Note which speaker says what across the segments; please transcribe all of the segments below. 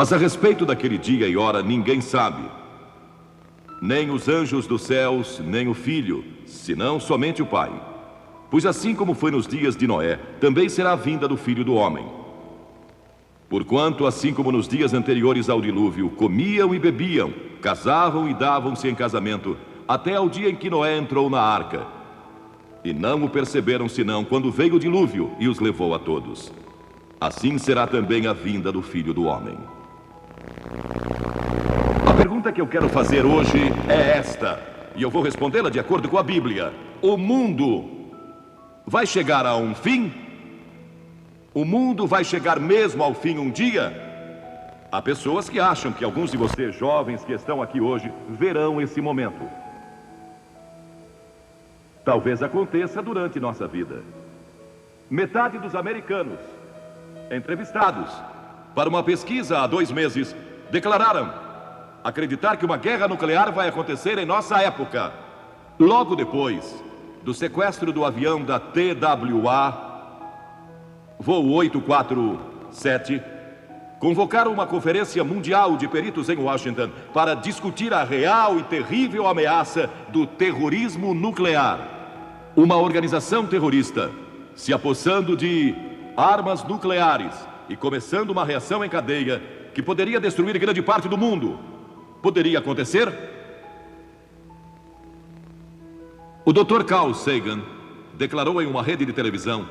Speaker 1: Mas a respeito daquele dia e hora ninguém sabe, nem os anjos dos céus, nem o Filho, senão somente o Pai. Pois assim como foi nos dias de Noé, também será a vinda do Filho do Homem. Porquanto, assim como nos dias anteriores ao dilúvio, comiam e bebiam, casavam e davam-se em casamento, até ao dia em que Noé entrou na arca. E não o perceberam senão quando veio o dilúvio e os levou a todos. Assim será também a vinda do Filho do Homem. A pergunta que eu quero fazer hoje é esta, e eu vou respondê-la de acordo com a Bíblia. O mundo vai chegar a um fim? O mundo vai chegar mesmo ao fim um dia? Há pessoas que acham que alguns de vocês jovens que estão aqui hoje verão esse momento. Talvez aconteça durante nossa vida. Metade dos americanos entrevistados para uma pesquisa há 2 meses declararam acreditar que uma guerra nuclear vai acontecer em nossa época. Logo depois do sequestro do avião da TWA, voo 847, convocaram uma conferência mundial de peritos em Washington para discutir a real e terrível ameaça do terrorismo nuclear. Uma organização terrorista se apossando de armas nucleares e começando uma reação em cadeia que poderia destruir grande parte do mundo. Poderia acontecer? O Dr. Carl Sagan declarou em uma rede de televisão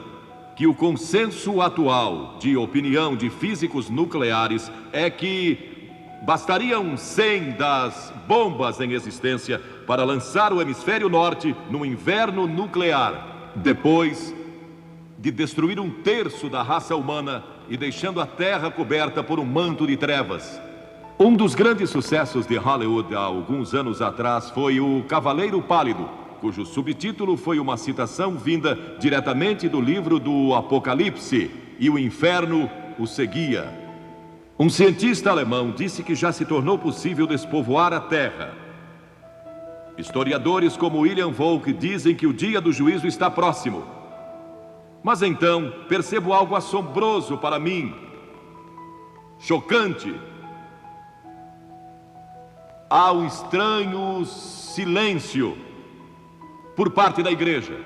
Speaker 1: que o consenso atual de opinião de físicos nucleares é que bastariam 100 das bombas em existência para lançar o hemisfério norte no inverno nuclear, depois de destruir 1/3 da raça humana e deixando a Terra coberta por um manto de trevas. Um dos grandes sucessos de Hollywood há alguns anos atrás foi O Cavaleiro Pálido, cujo subtítulo foi uma citação vinda diretamente do livro do Apocalipse, e o inferno o seguia. Um cientista alemão disse que já se tornou possível despovoar a Terra. Historiadores como William Volk dizem que o dia do juízo está próximo. Mas então percebo algo assombroso para mim, chocante. Há um estranho silêncio por parte da igreja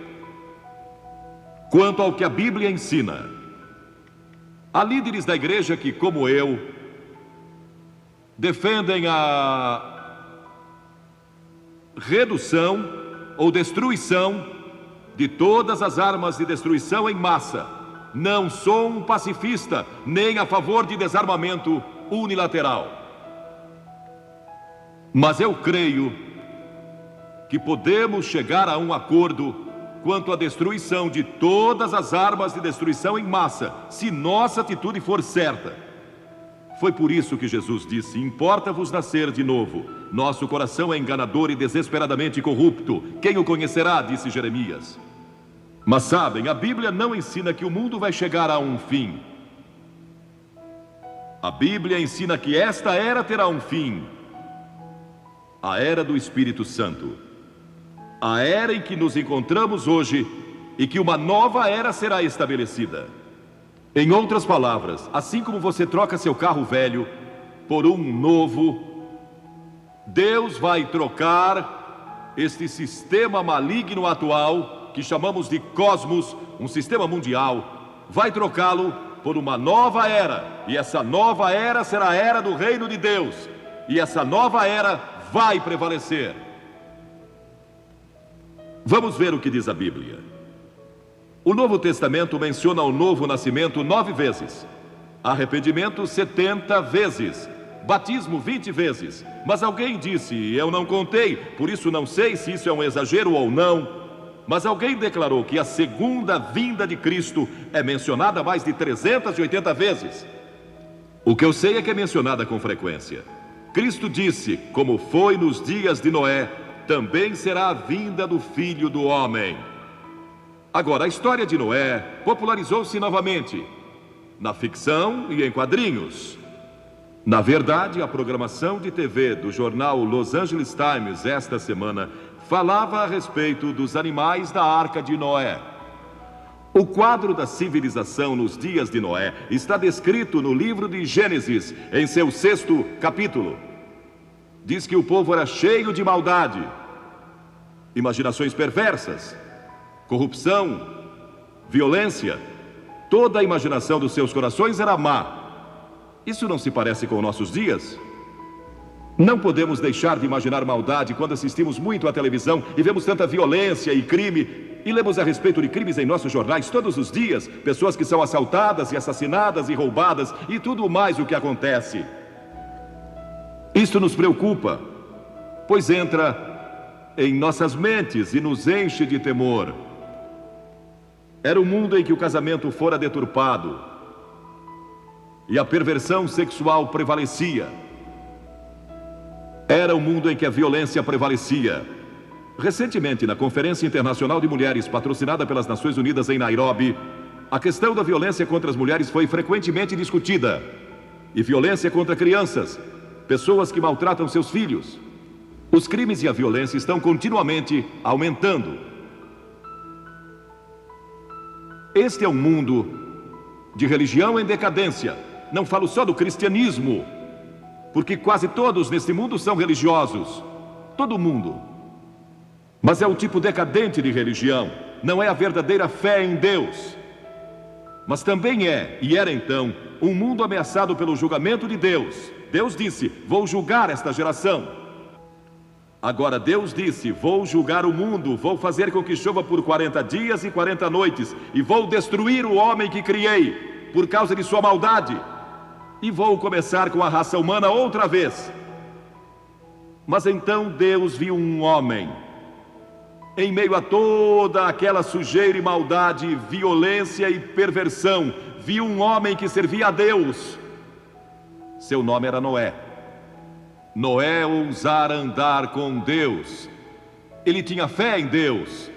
Speaker 1: quanto ao que a Bíblia ensina. Há líderes da igreja que, como eu, defendem a redução ou destruição de todas as armas de destruição em massa. Não sou um pacifista, nem a favor de desarmamento unilateral. Mas eu creio que podemos chegar a um acordo quanto à destruição de todas as armas de destruição em massa, se nossa atitude for certa. Foi por isso que Jesus disse: importa-vos nascer de novo. Nosso coração é enganador e desesperadamente corrupto. Quem o conhecerá? Disse Jeremias. Mas sabem, a Bíblia não ensina que o mundo vai chegar a um fim. A Bíblia ensina que esta era terá um fim. A era do Espírito Santo. A era em que nos encontramos hoje e que uma nova era será estabelecida. Em outras palavras, assim como você troca seu carro velho por um novo, Deus vai trocar este sistema maligno atual que chamamos de cosmos, um sistema mundial, vai trocá-lo por uma nova era. E essa nova era será a era do reino de Deus. E essa nova era vai prevalecer. Vamos ver o que diz a Bíblia. O Novo Testamento menciona o novo nascimento 9 vezes, arrependimento 70 vezes, batismo 20 vezes. Mas alguém disse, eu não contei, por isso não sei se isso é um exagero ou não. Mas alguém declarou que a segunda vinda de Cristo é mencionada mais de 380 vezes. O que eu sei é que é mencionada com frequência. Cristo disse, como foi nos dias de Noé, também será a vinda do Filho do Homem. Agora, a história de Noé popularizou-se novamente, na ficção e em quadrinhos. Na verdade, a programação de TV do jornal Los Angeles Times esta semana falava a respeito dos animais da Arca de Noé. O quadro da civilização nos dias de Noé está descrito no livro de Gênesis, em seu 6º capítulo. Diz que o povo era cheio de maldade, imaginações perversas, corrupção, violência. Toda a imaginação dos seus corações era má. Isso não se parece com nossos dias? Não podemos deixar de imaginar maldade quando assistimos muito à televisão e vemos tanta violência e crime, e lemos a respeito de crimes em nossos jornais todos os dias, pessoas que são assaltadas e assassinadas e roubadas e tudo mais o que acontece. Isto nos preocupa, pois entra em nossas mentes e nos enche de temor. Era um mundo em que o casamento fora deturpado e a perversão sexual prevalecia. Era um mundo em que a violência prevalecia. Recentemente, na Conferência Internacional de Mulheres, patrocinada pelas Nações Unidas em Nairobi, a questão da violência contra as mulheres foi frequentemente discutida. E violência contra crianças, pessoas que maltratam seus filhos. Os crimes e a violência estão continuamente aumentando. Este é um mundo de religião em decadência. Não falo só do cristianismo, porque quase todos neste mundo são religiosos. Todo mundo. Mas é um tipo decadente de religião. Não é a verdadeira fé em Deus. Mas também é, e era então, um mundo ameaçado pelo julgamento de Deus. Deus disse: vou julgar esta geração. Agora Deus disse: vou julgar o mundo, vou fazer com que chova por 40 dias e 40 noites, e vou destruir o homem que criei, por causa de sua maldade, e vou começar com a raça humana outra vez. Mas então Deus viu um homem, em meio a toda aquela sujeira e maldade, violência e perversão, viu um homem que servia a Deus. Seu nome era Noé. Noé ousara andar com Deus. Ele tinha fé em Deus.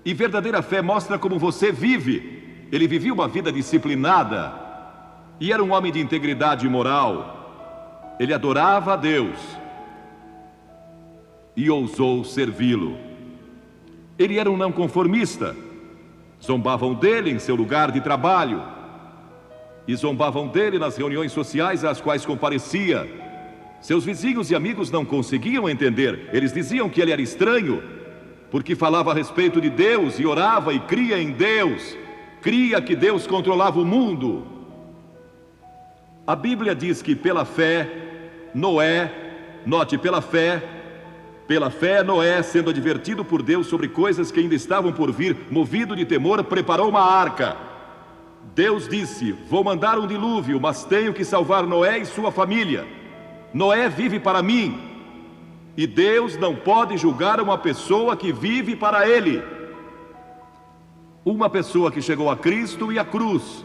Speaker 1: E verdadeira fé mostra como você vive. Ele vivia uma vida disciplinada. E era um homem de integridade moral. Ele adorava a Deus. E ousou servi-lo. Ele era um não conformista. Zombavam dele em seu lugar de trabalho. E zombavam dele nas reuniões sociais às quais comparecia. Seus vizinhos e amigos não conseguiam entender. Eles diziam que ele era estranho, porque falava a respeito de Deus e orava e cria em Deus. Cria que Deus controlava o mundo. A Bíblia diz que pela fé, Noé, note, pela fé Noé, sendo advertido por Deus sobre coisas que ainda estavam por vir, movido de temor, preparou uma arca. Deus disse: vou mandar um dilúvio, mas tenho que salvar Noé e sua família. Noé vive para mim, e Deus não pode julgar uma pessoa que vive para Ele. Uma pessoa que chegou a Cristo e à cruz,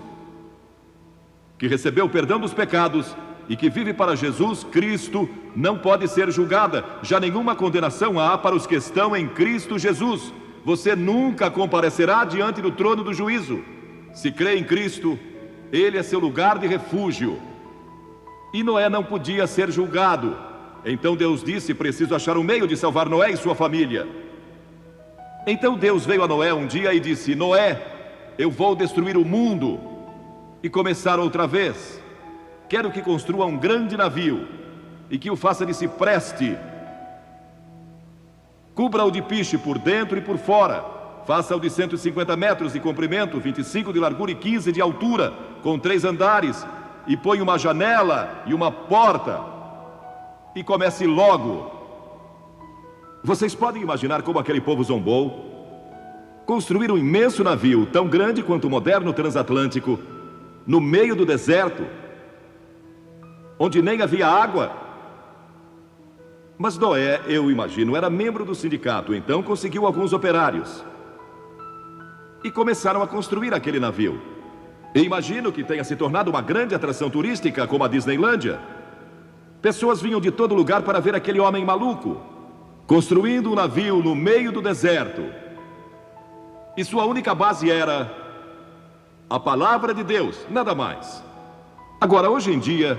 Speaker 1: que recebeu o perdão dos pecados e que vive para Jesus Cristo, não pode ser julgada. Já nenhuma condenação há para os que estão em Cristo Jesus. Você nunca comparecerá diante do trono do juízo. Se crê em Cristo, Ele é seu lugar de refúgio. E Noé não podia ser julgado. Então Deus disse: preciso achar um meio de salvar Noé e sua família. Então Deus veio a Noé um dia e disse: Noé, eu vou destruir o mundo e começar outra vez. Quero que construa um grande navio e que o faça de cipreste. Cubra-o de piche por dentro e por fora. Faça-o de 150 metros de comprimento, 25 de largura e 15 de altura, com 3 andares. E põe uma janela e uma porta. E comece logo. Vocês podem imaginar como aquele povo zombou? Construir um imenso navio, tão grande quanto o moderno transatlântico, no meio do deserto, onde nem havia água. Mas Noé, eu imagino, era membro do sindicato, então conseguiu alguns operários. E começaram a construir aquele navio. E imagino que tenha se tornado uma grande atração turística, como a Disneylândia. Pessoas vinham de todo lugar para ver aquele homem maluco, construindo um navio no meio do deserto. E sua única base era a palavra de Deus, nada mais. Agora, hoje em dia,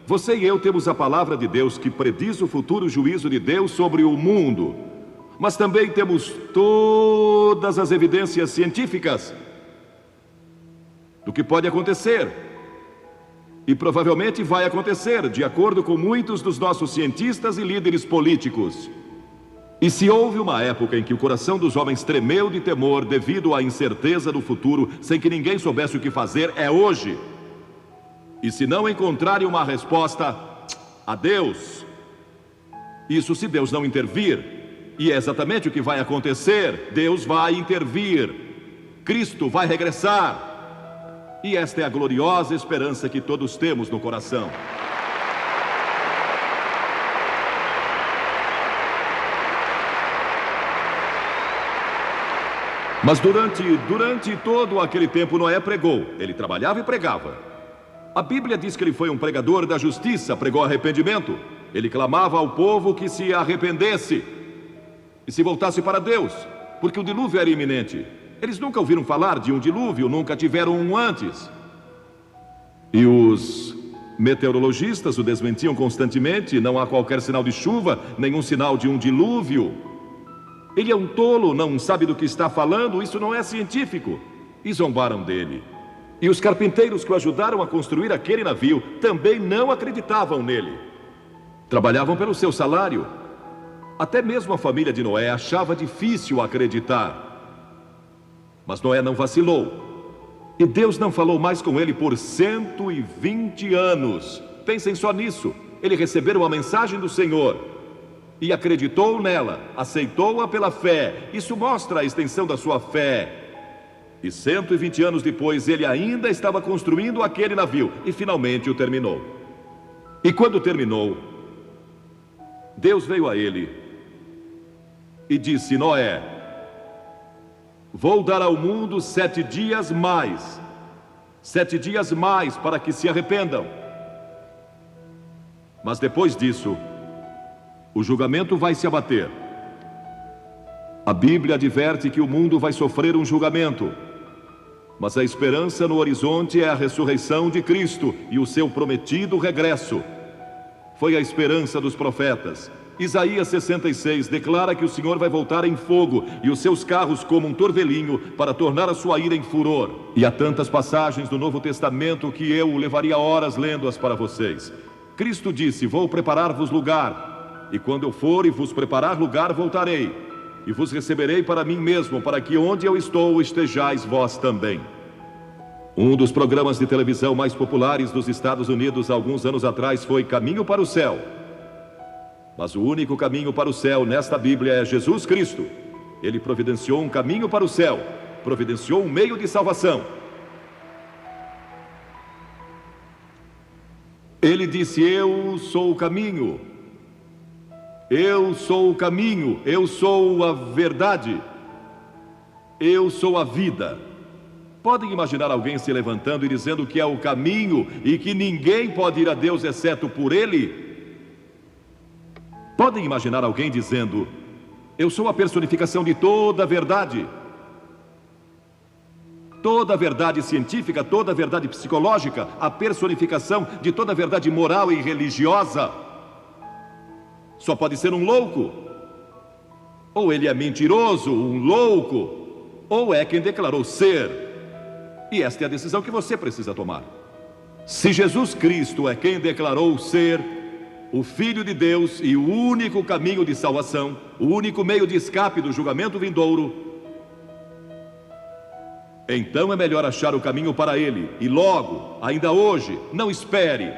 Speaker 1: você e eu temos a palavra de Deus que prediz o futuro juízo de Deus sobre o mundo. Mas também temos todas as evidências científicas do que pode acontecer. E provavelmente vai acontecer, de acordo com muitos dos nossos cientistas e líderes políticos. E se houve uma época em que o coração dos homens tremeu de temor devido à incerteza do futuro, sem que ninguém soubesse o que fazer, é hoje. E se não encontrarem uma resposta, adeus. Isso se Deus não intervir. E é exatamente o que vai acontecer. Deus vai intervir. Cristo vai regressar. E esta é a gloriosa esperança que todos temos no coração. Mas durante todo aquele tempo Noé pregou. Ele trabalhava e pregava. A Bíblia diz que ele foi um pregador da justiça, pregou arrependimento. Ele clamava ao povo que se arrependesse e se voltasse para Deus, porque o dilúvio era iminente. Eles nunca ouviram falar de um dilúvio, nunca tiveram um antes. E os meteorologistas o desmentiam constantemente. Não há qualquer sinal de chuva, nenhum sinal de um dilúvio. Ele é um tolo, não sabe do que está falando, isso não é científico. E zombaram dele. E os carpinteiros que o ajudaram a construir aquele navio também não acreditavam nele. Trabalhavam pelo seu salário. Até mesmo a família de Noé achava difícil acreditar. Mas Noé não vacilou. E Deus não falou mais com ele por 120 anos. Pensem só nisso. Ele recebeu uma mensagem do Senhor e acreditou nela, aceitou-a pela fé. Isso mostra a extensão da sua fé. E 120 anos depois, ele ainda estava construindo aquele navio e finalmente o terminou. E quando terminou, Deus veio a ele e disse: Noé, vou dar ao mundo 7 dias mais. 7 dias mais para que se arrependam. Mas depois disso, o julgamento vai se abater. A Bíblia adverte que o mundo vai sofrer um julgamento. Mas a esperança no horizonte é a ressurreição de Cristo e o seu prometido regresso. Foi a esperança dos profetas. Isaías 66 declara que o Senhor vai voltar em fogo e os seus carros como um torvelinho para tornar a sua ira em furor. E há tantas passagens do Novo Testamento que eu levaria horas lendo-as para vocês. Cristo disse: vou preparar-vos lugar, e quando eu for e vos preparar lugar, voltarei, e vos receberei para mim mesmo, para que onde eu estou estejais vós também. Um dos programas de televisão mais populares dos Estados Unidos alguns anos atrás foi Caminho para o Céu. Mas o único caminho para o céu nesta Bíblia é Jesus Cristo. Ele providenciou um caminho para o céu, providenciou um meio de salvação. Ele disse: eu sou o caminho, eu sou o caminho, eu sou a verdade, eu sou a vida. Podem imaginar alguém se levantando e dizendo que é o caminho e que ninguém pode ir a Deus exceto por Ele? Podem imaginar alguém dizendo: eu sou a personificação de toda a verdade. Toda a verdade científica, toda a verdade psicológica, a personificação de toda a verdade moral e religiosa. Só pode ser um louco. Ou ele é mentiroso, um louco, ou é quem declarou ser. E esta é a decisão que você precisa tomar. Se Jesus Cristo é quem declarou ser o Filho de Deus e o único caminho de salvação, o único meio de escape do julgamento vindouro, então é melhor achar o caminho para Ele, e logo, ainda hoje. Não espere,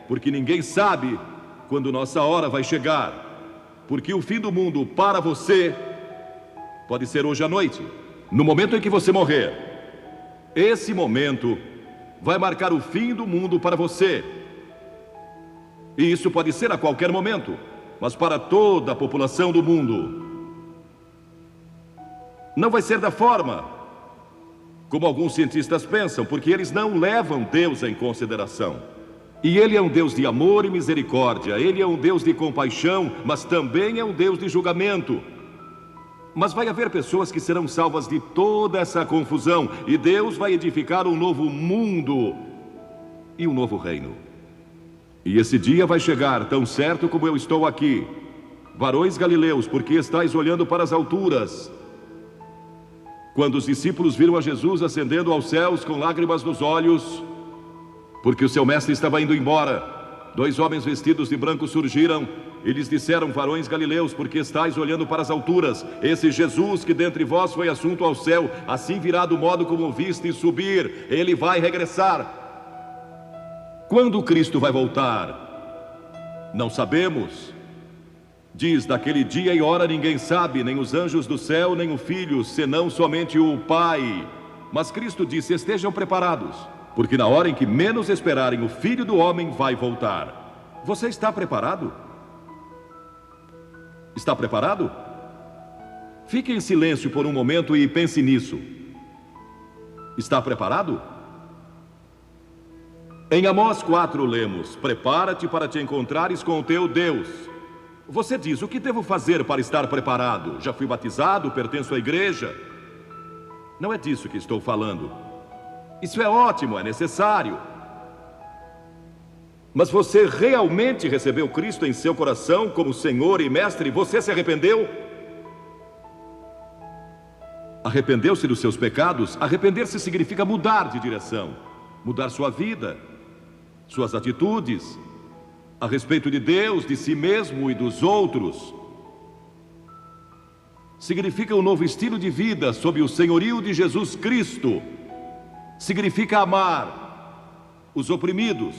Speaker 1: porque ninguém sabe quando nossa hora vai chegar, porque o fim do mundo para você pode ser hoje à noite, no momento em que você morrer. Esse momento vai marcar o fim do mundo para você. E isso pode ser a qualquer momento, mas para toda a população do mundo não vai ser da forma como alguns cientistas pensam, porque eles não levam Deus em consideração. E Ele é um Deus de amor e misericórdia, Ele é um Deus de compaixão, mas também é um Deus de julgamento. Mas vai haver pessoas que serão salvas de toda essa confusão, e Deus vai edificar um novo mundo e um novo reino. E esse dia vai chegar, tão certo como eu estou aqui. Varões galileus, porque estáis olhando para as alturas? quando os discípulos viram a Jesus ascendendo aos céus com lágrimas nos olhos, porque o seu mestre estava indo embora, 2 homens vestidos de branco surgiram e lhes disseram: varões galileus, por que estáis olhando para as alturas? Esse Jesus que dentre vós foi assunto ao céu, assim virá do modo como o vistes subir, ele vai regressar. Quando Cristo vai voltar? Não sabemos. Diz: daquele dia e hora ninguém sabe, nem os anjos do céu, nem o Filho, senão somente o Pai. Mas Cristo disse: estejam preparados, porque na hora em que menos esperarem, o Filho do Homem vai voltar. Você está preparado? Está preparado? Fique em silêncio por um momento e pense nisso. Está preparado? Em Amós 4 lemos: prepara-te para te encontrares com o teu Deus. Você diz: o que devo fazer para estar preparado? Já fui batizado, pertenço à igreja. Não é disso que estou falando. Isso é ótimo, é necessário. Mas você realmente recebeu Cristo em seu coração como Senhor e Mestre? Você se arrependeu? Arrependeu-se dos seus pecados? Arrepender-se significa mudar de direção, mudar sua vida, suas atitudes, a respeito de Deus, de si mesmo e dos outros. Significa um novo estilo de vida sob o senhorio de Jesus Cristo. Significa amar os oprimidos.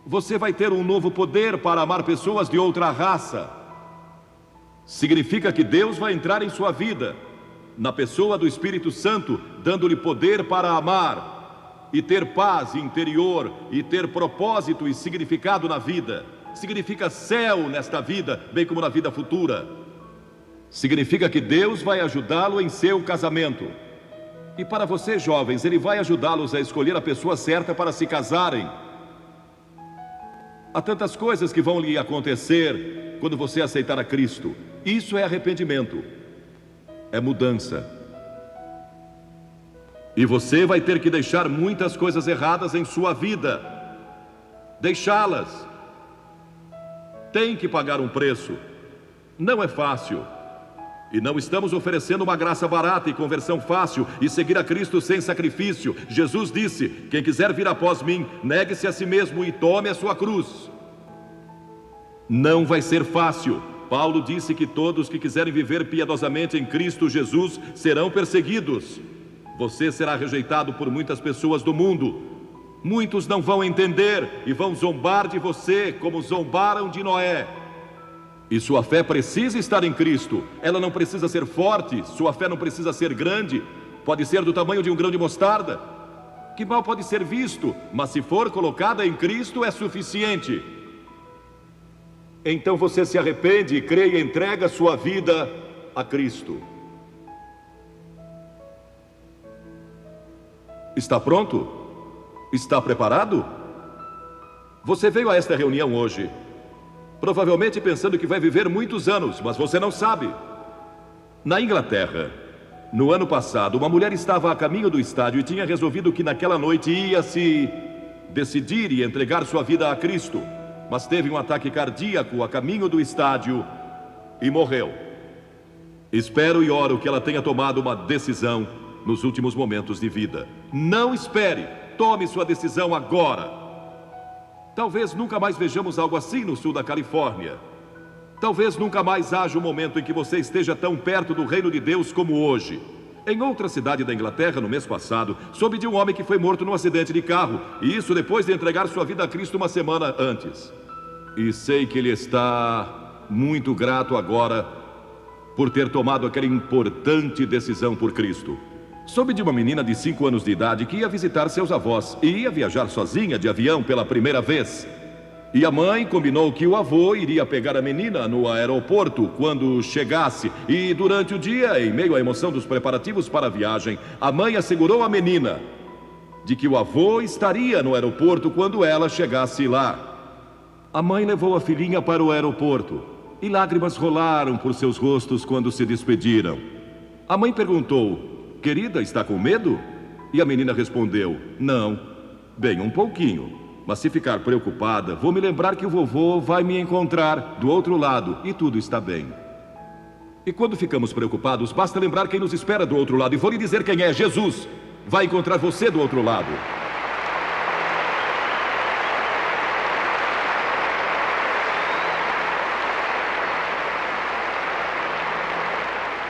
Speaker 1: Você vai ter um novo poder para amar pessoas de outra raça. Significa que Deus vai entrar em sua vida, na pessoa do Espírito Santo, dando-lhe poder para amar e ter paz interior e ter propósito e significado na vida. Significa céu nesta vida, bem como na vida futura. Significa que Deus vai ajudá-lo em seu casamento. E para vocês jovens, Ele vai ajudá-los a escolher a pessoa certa para se casarem. Há tantas coisas que vão lhe acontecer quando você aceitar a Cristo. Isso é arrependimento, é mudança. E você vai ter que deixar muitas coisas erradas em sua vida. Deixá-las. Tem que pagar um preço. Não é fácil. E não estamos oferecendo uma graça barata e conversão fácil e seguir a Cristo sem sacrifício. Jesus disse: quem quiser vir após mim, negue-se a si mesmo e tome a sua cruz. Não vai ser fácil. Paulo disse que todos que quiserem viver piedosamente em Cristo Jesus serão perseguidos. Você será rejeitado por muitas pessoas do mundo. Muitos não vão entender e vão zombar de você como zombaram de Noé. E sua fé precisa estar em Cristo. Ela não precisa ser forte, sua fé não precisa ser grande. Pode ser do tamanho de um grão de mostarda, que mal pode ser visto, mas se for colocada em Cristo é suficiente. Então você se arrepende e crê e entrega sua vida a Cristo. Está pronto? Está preparado? Você veio a esta reunião hoje provavelmente pensando que vai viver muitos anos, mas você não sabe. Na Inglaterra, no ano passado, uma mulher estava a caminho do estádio e tinha resolvido que naquela noite ia se decidir e entregar sua vida a Cristo, mas teve um ataque cardíaco a caminho do estádio e morreu. Espero e oro que ela tenha tomado uma decisão nos últimos momentos de vida. Não espere, tome sua decisão agora. Talvez nunca mais vejamos algo assim no sul da Califórnia. Talvez nunca mais haja um momento em que você esteja tão perto do reino de Deus como hoje. Em outra cidade da Inglaterra, no mês passado, soube de um homem que foi morto num acidente de carro, e isso depois de entregar sua vida a Cristo uma semana antes. E sei que ele está muito grato agora por ter tomado aquela importante decisão por Cristo. Soube de uma menina de 5 anos de idade que ia visitar seus avós e ia viajar sozinha de avião pela primeira vez. E a mãe combinou que o avô iria pegar a menina no aeroporto quando chegasse. E durante o dia, em meio à emoção dos preparativos para a viagem, a mãe assegurou à menina de que o avô estaria no aeroporto quando ela chegasse lá. A mãe levou a filhinha para o aeroporto e lágrimas rolaram por seus rostos quando se despediram. A mãe perguntou: querida, está com medo? E a menina respondeu: não. Bem, um pouquinho. Mas se ficar preocupada, vou me lembrar que o vovô vai me encontrar do outro lado e tudo está bem. E quando ficamos preocupados, basta lembrar quem nos espera do outro lado. E vou lhe dizer quem é: Jesus. Vai encontrar você do outro lado.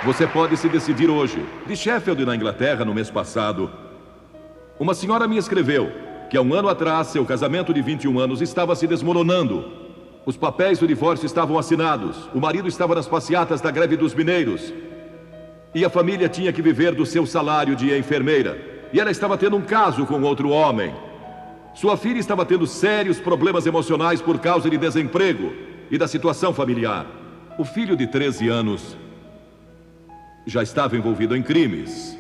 Speaker 1: Você pode se decidir hoje. De Sheffield, na Inglaterra, no mês passado, uma senhora me escreveu que há um ano atrás seu casamento de 21 anos estava se desmoronando. Os papéis do divórcio estavam assinados. O marido estava nas passeatas da greve dos mineiros. E a família tinha que viver do seu salário de enfermeira. E ela estava tendo um caso com outro homem. Sua filha estava tendo sérios problemas emocionais por causa de desemprego e da situação familiar. O filho de 13 anos já estava envolvido em crimes.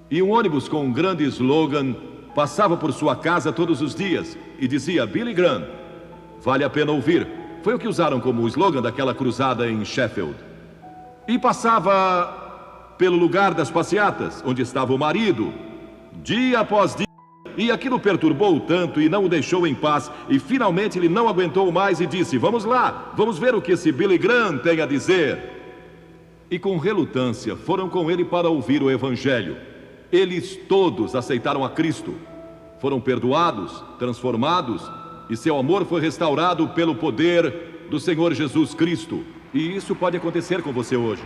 Speaker 1: E um ônibus com um grande slogan passava por sua casa todos os dias e dizia: Billy Graham, vale a pena ouvir. Foi o que usaram como slogan daquela cruzada em Sheffield. E passava pelo lugar das passeatas, onde estava o marido, dia após dia. E aquilo perturbou-o tanto e não o deixou em paz. E finalmente ele não aguentou mais e disse: vamos lá, vamos ver o que esse Billy Graham tem a dizer. E com relutância foram com ele para ouvir o Evangelho. Eles todos aceitaram a Cristo. Foram perdoados, transformados, e seu amor foi restaurado pelo poder do Senhor Jesus Cristo. E isso pode acontecer com você hoje.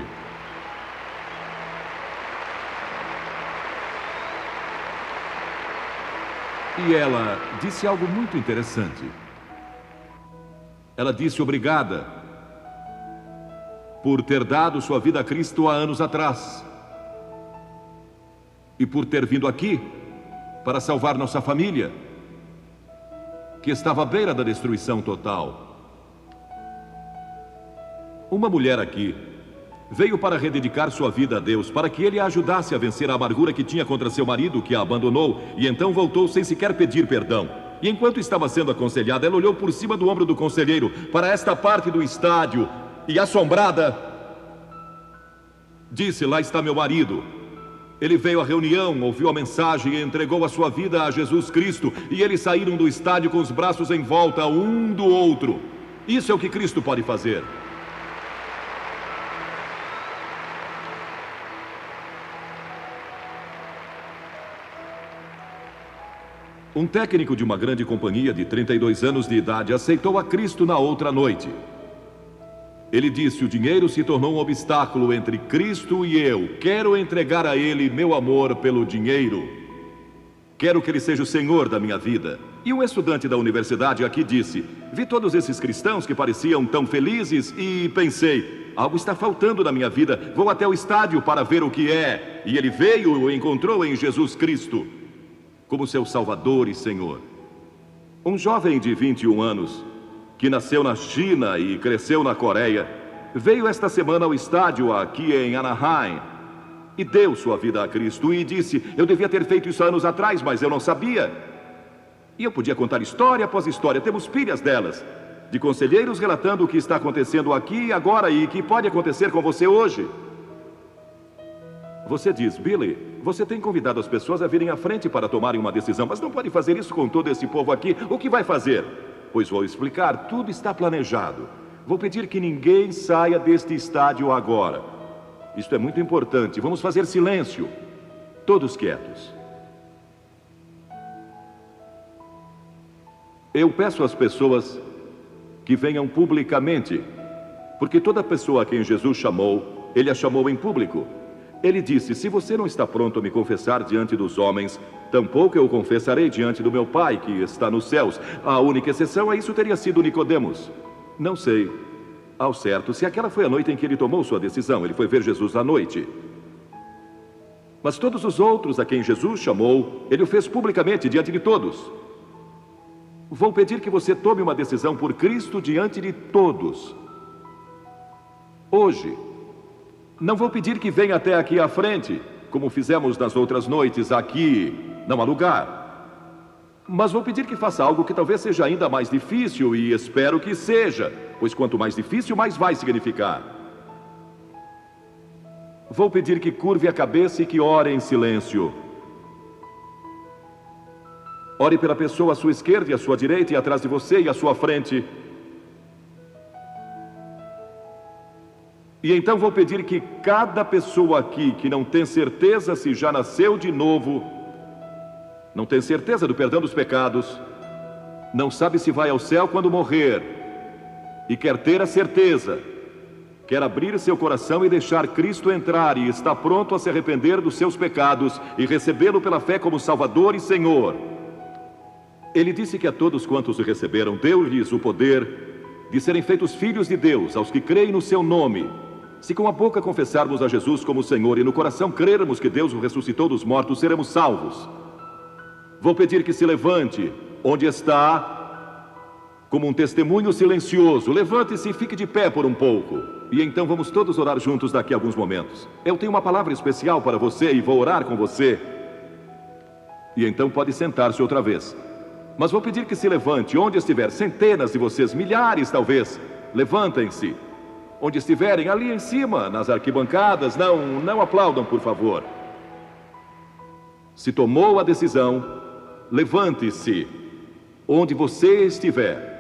Speaker 1: E ela disse algo muito interessante. Ela disse: obrigada por ter dado sua vida a Cristo há anos atrás. E por ter vindo aqui para salvar nossa família, que estava à beira da destruição total. Uma mulher aqui veio para rededicar sua vida a Deus, para que Ele a ajudasse a vencer a amargura que tinha contra seu marido, que a abandonou, e então voltou sem sequer pedir perdão. E enquanto estava sendo aconselhada, ela olhou por cima do ombro do conselheiro para esta parte do estádio e, assombrada, disse: lá está meu marido. Ele veio à reunião, ouviu a mensagem e entregou a sua vida a Jesus Cristo. E eles saíram do estádio com os braços em volta um do outro. Isso é o que Cristo pode fazer. Um técnico de uma grande companhia de 32 anos de idade aceitou a Cristo na outra noite. Ele disse: o dinheiro se tornou um obstáculo entre Cristo e eu. Quero entregar a Ele meu amor pelo dinheiro. Quero que Ele seja o Senhor da minha vida. E um estudante da universidade aqui disse: vi todos esses cristãos que pareciam tão felizes e pensei: algo está faltando na minha vida. Vou até o estádio para ver o que é. E ele veio e encontrou em Jesus Cristo como seu Salvador e Senhor. Um jovem de 21 anos, que nasceu na China e cresceu na Coreia, veio esta semana ao estádio aqui em Anaheim e deu sua vida a Cristo e disse: eu devia ter feito isso anos atrás, mas eu não sabia. E eu podia contar história após história, temos pilhas delas, de conselheiros relatando o que está acontecendo aqui e agora e que pode acontecer com você hoje. Você diz: Billy, você tem convidado as pessoas a virem à frente para tomarem uma decisão, mas não pode fazer isso com todo esse povo aqui. O que vai fazer? Pois vou explicar, tudo está planejado. Vou pedir que ninguém saia deste estádio agora. Isto é muito importante. Vamos fazer silêncio. Todos quietos. Eu peço às pessoas que venham publicamente, porque toda pessoa a quem Jesus chamou, Ele a chamou em público. Ele disse: se você não está pronto a me confessar diante dos homens, tampouco eu o confessarei diante do meu Pai que está nos céus. A única exceção a isso teria sido Nicodemos. Não sei ao certo se aquela foi a noite em que ele tomou sua decisão. Ele foi ver Jesus à noite. Mas todos os outros a quem Jesus chamou, Ele o fez publicamente diante de todos. Vou pedir que você tome uma decisão por Cristo diante de todos. Hoje. Não vou pedir que venha até aqui à frente, como fizemos nas outras noites. Aqui não há lugar. Mas vou pedir que faça algo que talvez seja ainda mais difícil, e espero que seja, pois quanto mais difícil, mais vai significar. Vou pedir que curve a cabeça e que ore em silêncio. Ore pela pessoa à sua esquerda e à sua direita, e atrás de você e à sua frente. E então vou pedir que cada pessoa aqui que não tem certeza se já nasceu de novo, não tem certeza do perdão dos pecados, não sabe se vai ao céu quando morrer, e quer ter a certeza, quer abrir seu coração e deixar Cristo entrar e está pronto a se arrepender dos seus pecados e recebê-lo pela fé como Salvador e Senhor. Ele disse que a todos quantos o receberam, deu-lhes o poder de serem feitos filhos de Deus, aos que creem no seu nome. Se com a boca confessarmos a Jesus como Senhor e no coração crermos que Deus o ressuscitou dos mortos, seremos salvos. Vou pedir que se levante onde está, como um testemunho silencioso. Levante-se e fique de pé por um pouco. E então vamos todos orar juntos daqui a alguns momentos. Eu tenho uma palavra especial para você e vou orar com você. E então pode sentar-se outra vez. Mas vou pedir que se levante onde estiver. Centenas de vocês, milhares talvez. Levantem-se. Onde estiverem, ali em cima, nas arquibancadas. Não aplaudam, por favor. Se tomou a decisão, levante-se onde você estiver.